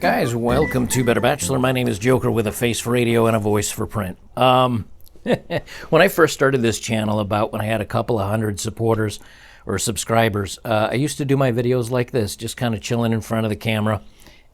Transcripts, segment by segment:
Guys, welcome to Better Bachelor. My name is Joker with a face for radio and a voice for print. When I first started this channel, about when I had a couple of hundred supporters or subscribers, I used to do my videos like this, just kind of chilling in front of the camera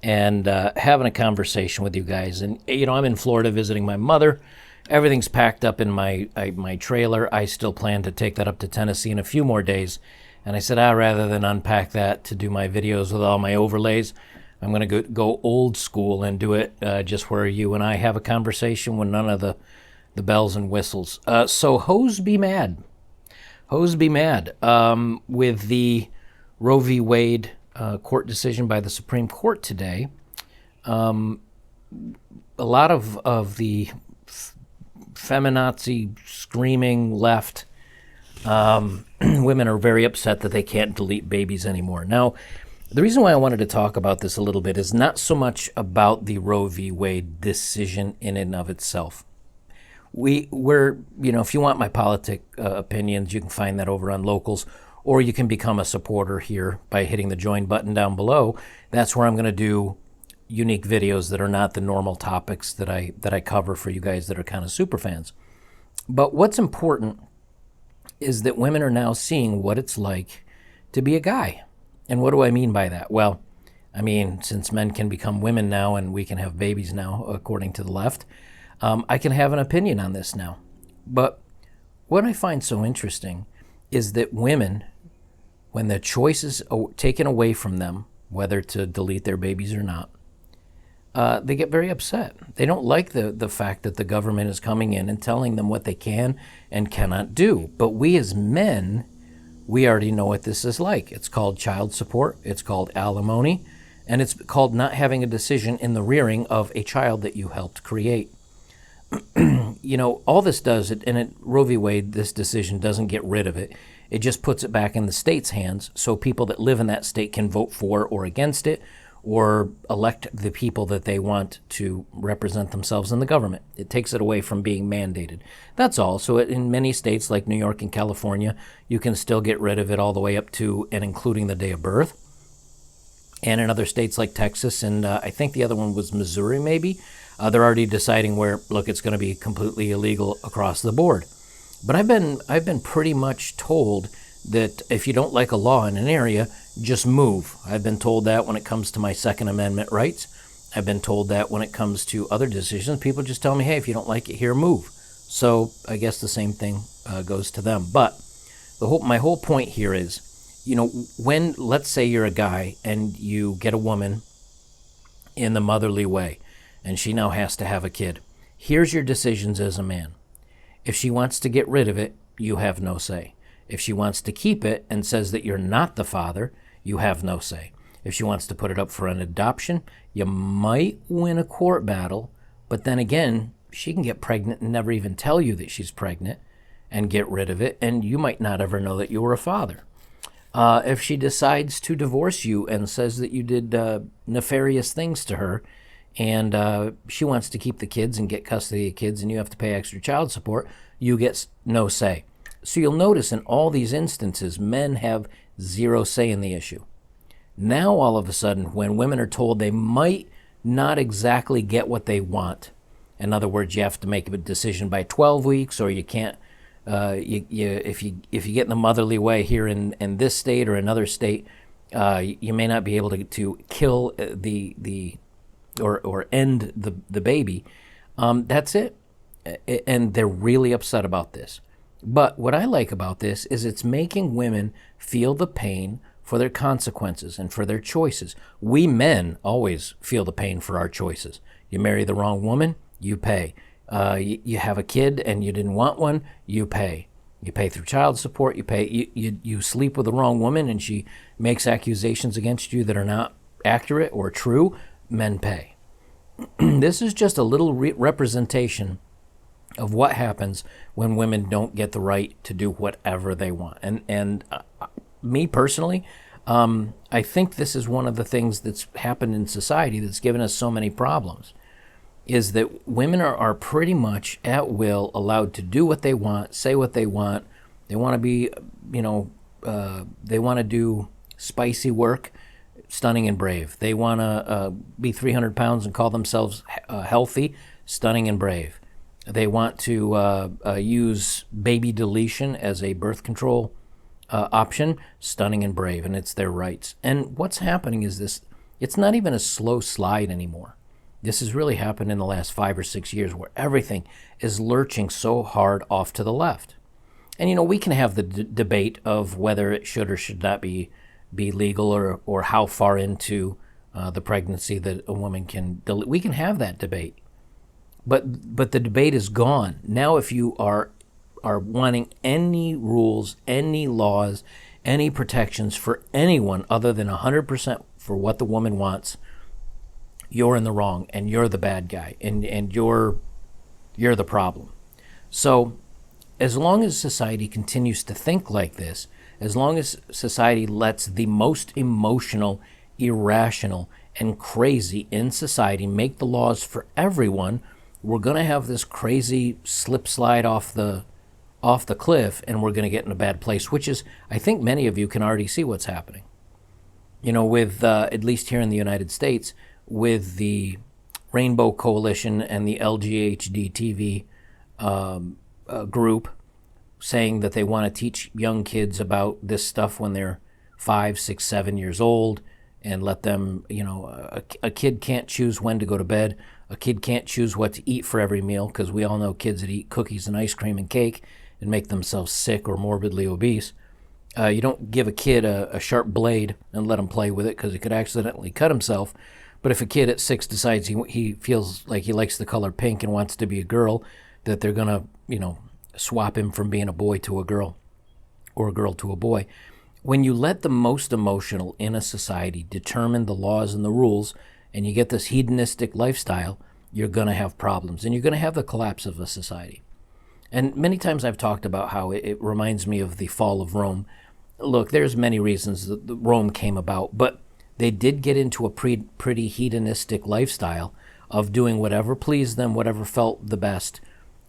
and having a conversation with you guys. And, you know, I'm in Florida visiting my mother. Everything's packed up in my trailer. I still plan to take that up to Tennessee in a few more days. And I said, rather than unpack that to do my videos with all my overlays, I'm going to go old school and do it just where you and I have a conversation with none of the bells and whistles. So hoes be mad. Hoes be mad with the Roe v. Wade court decision by the Supreme Court today. A lot of the feminazi screaming left women are very upset that they can't delete babies anymore. Now, the reason why I wanted to talk about this a little bit is not so much about the Roe v. Wade decision in and of itself. We're, you know, if you want my politic opinions, you can find that over on Locals, or you can become a supporter here by hitting the join button down below. That's where I'm going to do unique videos that are not the normal topics that I cover for you guys that are kind of super fans. But what's important is that women are now seeing what it's like to be a guy. And what do I mean by that? Well, I mean, since men can become women now and we can have babies now, according to the left, I can have an opinion on this now. But what I find so interesting is that women, when the choice is taken away from them, whether to delete their babies or not, they get very upset. They don't like the fact that the government is coming in and telling them what they can and cannot do. But we as men, we already know what this is like. It's called child support, it's called alimony, and it's called not having a decision in the rearing of a child that you helped create. You know, all this does, Roe v. Wade, this decision doesn't get rid of it. It just puts it back in the state's hands so people that live in that state can vote for or against it or elect the people that they want to represent themselves in the government. It takes it away from being mandated. That's all. So in many states like New York and California, you can still get rid of it all the way up to and including the day of birth. And in other states like Texas, and I think the other one was Missouri maybe, they're already deciding where, look, it's going to be completely illegal across the board. But I've been pretty much told that if you don't like a law in an area, just move. I've been told that when it comes to my Second Amendment rights. I've been told that when it comes to other decisions. People just tell me, hey, if you don't like it here, move. So I guess the same thing goes to them. But my whole point here is, you know, when, let's say you're a guy and you get a woman in the motherly way, and she now has to have a kid. Here's your decisions as a man. If she wants to get rid of it, you have no say. If she wants to keep it and says that you're not the father, you have no say. If she wants to put it up for an adoption, you might win a court battle, but then again, she can get pregnant and never even tell you that she's pregnant and get rid of it, and you might not ever know that you were a father. If she decides to divorce you and says that you did nefarious things to her, and she wants to keep the kids and get custody of the kids and you have to pay extra child support, you get no say. So you'll notice in all these instances, men have zero say in the issue. Now, all of a sudden, when women are told they might not exactly get what they want, in other words, you have to make a decision by 12 weeks, or you can't, if you get in the motherly way here in this state or another state, you may not be able to kill or end the baby. That's it. And they're really upset about this. But what I like about this is it's making women feel the pain for their consequences and for their choices. We men always feel the pain for our choices. You marry the wrong woman, you pay. You have a kid and you didn't want one, you pay. You pay through child support, you pay. You sleep with the wrong woman and she makes accusations against you that are not accurate or true, men pay. This is just a little representation of what happens when women don't get the right to do whatever they want. And me personally, I think this is one of the things that's happened in society that's given us so many problems, is that women are pretty much at will allowed to do what they want, say what they want. They want to be, they want to do spicy work stunning and brave. They want to be 300 pounds and call themselves healthy, stunning and brave. They want to use baby deletion as a birth control option, stunning and brave, and it's their rights. And what's happening is this, it's not even a slow slide anymore. This has really happened in the last 5 or 6 years where everything is lurching so hard off to the left. And, we can have the debate of whether it should or should not be legal, or how far into the pregnancy that a woman can delete. We can have that debate. But the debate is gone. Now if you are wanting any rules, any laws, any protections for anyone other than 100% for what the woman wants, you're in the wrong and you're the bad guy and you're the problem. So as long as society continues to think like this, as long as society lets the most emotional, irrational, and crazy in society make the laws for everyone, we're going to have this crazy slip slide off the cliff, and we're going to get in a bad place, which is, I think many of you can already see what's happening. With, at least here in the United States, with the Rainbow Coalition and the LGHD TV group saying that they want to teach young kids about this stuff when they're 5, 6, 7 years old, and let them, a kid can't choose when to go to bed. A kid can't choose what to eat for every meal, because we all know kids that eat cookies and ice cream and cake and make themselves sick or morbidly obese. You don't give a kid a sharp blade and let him play with it, because he could accidentally cut himself. But if a kid at 6 decides he feels like he likes the color pink and wants to be a girl, that they're going to, swap him from being a boy to a girl, or a girl to a boy. When you let the most emotional in a society determine the laws and the rules, and you get this hedonistic lifestyle, you're going to have problems, and you're going to have the collapse of a society. And many times I've talked about how it reminds me of the fall of Rome. Look, there's many reasons that Rome came about, but they did get into a pretty hedonistic lifestyle of doing whatever pleased them, whatever felt the best,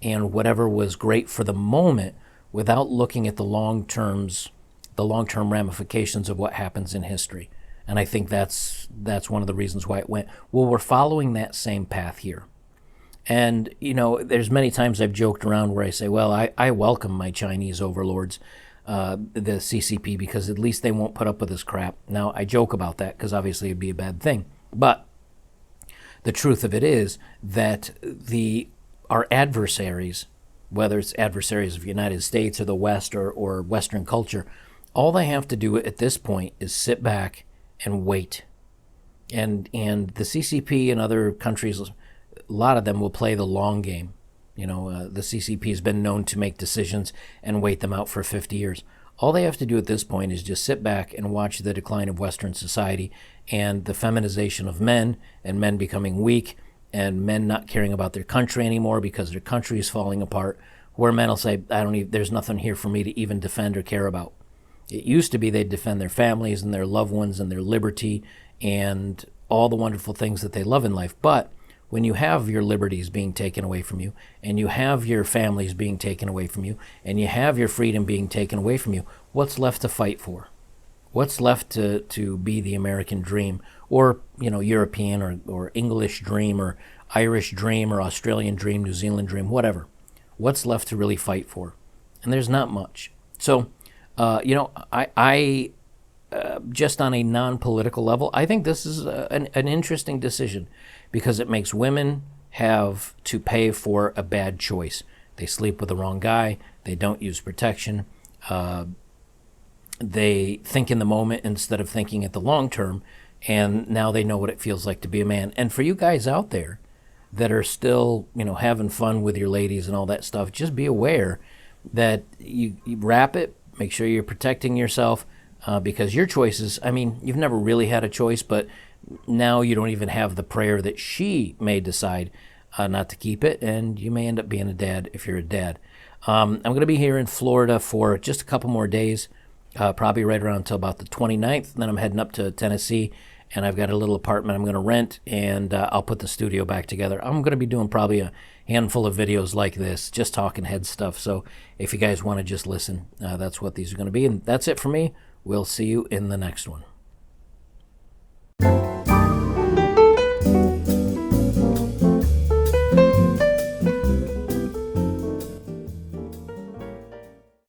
and whatever was great for the moment, without looking at the long-term ramifications of what happens in history. And I think that's one of the reasons why it went. Well, we're following that same path here. And, there's many times I've joked around where I say, well, I welcome my Chinese overlords, the CCP, because at least they won't put up with this crap. Now, I joke about that because obviously it'd be a bad thing. But the truth of it is that our adversaries, whether it's adversaries of the United States or the West or Western culture, all they have to do at this point is sit back and wait. And the CCP and other countries, a lot of them will play the long game. The CCP has been known to make decisions and wait them out for 50 years. All they have to do at this point is just sit back and watch the decline of Western society and the feminization of men, and men becoming weak, and men not caring about their country anymore because their country is falling apart, where men will say, there's nothing here for me to even defend or care about. It used to be they'd defend their families and their loved ones and their liberty and all the wonderful things that they love in life. But when you have your liberties being taken away from you, and you have your families being taken away from you, and you have your freedom being taken away from you, what's left to fight for? What's left to be the American dream, or European or English dream, or Irish dream, or Australian dream, New Zealand dream, whatever? What's left to really fight for? And there's not much. So, I just on a non-political level, I think this is an interesting decision, because it makes women have to pay for a bad choice. They sleep with the wrong guy. They don't use protection. They think in the moment instead of thinking at the long term, and now they know what it feels like to be a man. And for you guys out there that are still, having fun with your ladies and all that stuff, just be aware that you wrap it, make sure you're protecting yourself, because your choices, you've never really had a choice, but now you don't even have the prayer that she may decide not to keep it, and you may end up being a dad if you're a dad. I'm going to be here in Florida for just a couple more days, probably right around until about the 29th, and then I'm heading up to Tennessee, and I've got a little apartment I'm going to rent, and I'll put the studio back together. I'm going to be doing probably a handful of videos like this, just talking head stuff, so if you guys want to just listen, that's what these are going to be, and that's it for me. We'll see you in the next one.